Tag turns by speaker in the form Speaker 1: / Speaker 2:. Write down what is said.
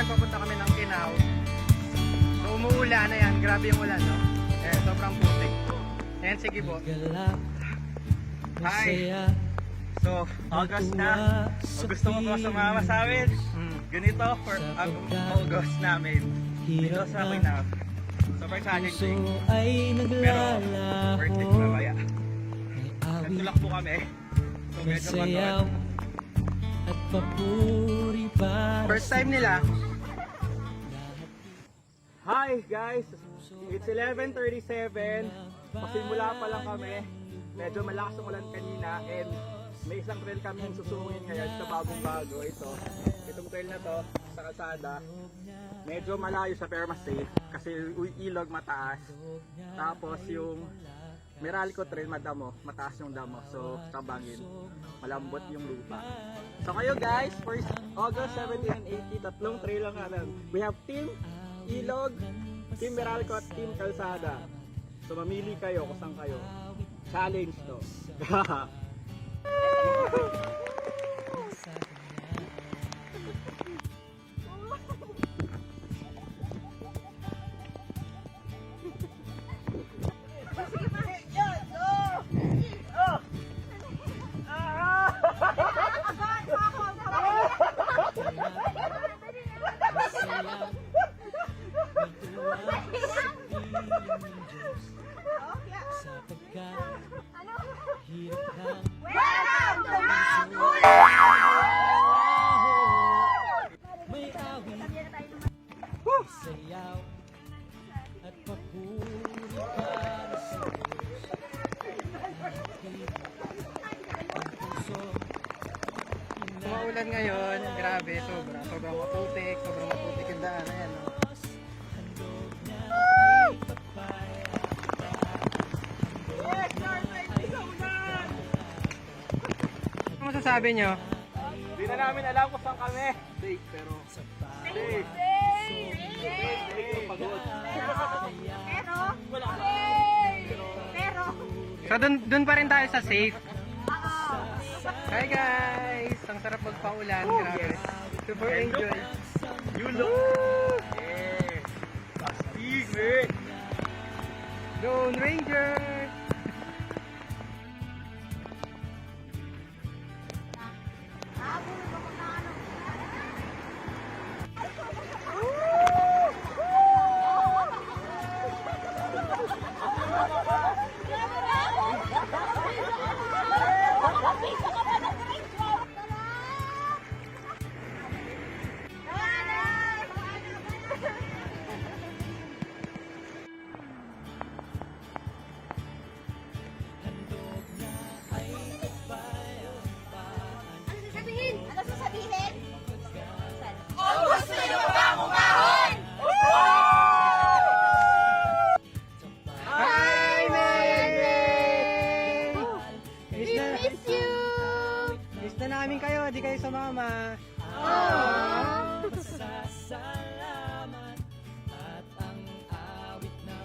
Speaker 1: Ayan, papunta kami ng Kinaw. So umuulan na yan, grabe yung ulan, no? Ayan, sobrang putik. Ayan, sige po.
Speaker 2: Hi! So, August na. O gusto mo ba sumama sa amin? Ganito for ang August namin. Dito sa Kinaw. Super challenging. Pero, worth it na kaya. Nagtulak po kami. So, medyo pagod.
Speaker 1: First time nila.
Speaker 2: Hi guys! It's 11:37. Pasimula pa lang kami. Medyo malakas ang ulan kanina and may isang trail kami yung susungin ngayon sa bagong-bago. Itong trail na to sa kalsada. Medyo malayo siya pero mas safe kasi ilog mataas. Tapos yung Meralco trail madamo, mataas yung damo. So tabangin, malambot yung lupa. So kayo guys, first August 17 and 18, tatlong trail lang natin. We have Team Ilog, Team Meralco at Team Kalsada. So mamili kayo kung saan kayo. Challenge to.
Speaker 3: Sayaw at papuri para sa
Speaker 1: Maulan ngayon, grabe, sobrang maputik yung daan. Ayan, no? Ano masasabi nyo?
Speaker 2: Hindi na namin alam kung saan kami. Safe pero safe. Pagod.
Speaker 1: So dun pa rin tayo sa safe. Hi guys! Ang sarap magpaulan, grabe. Super enjoy.
Speaker 2: You look. Yeah. Astig, man.
Speaker 1: Lone Ranger!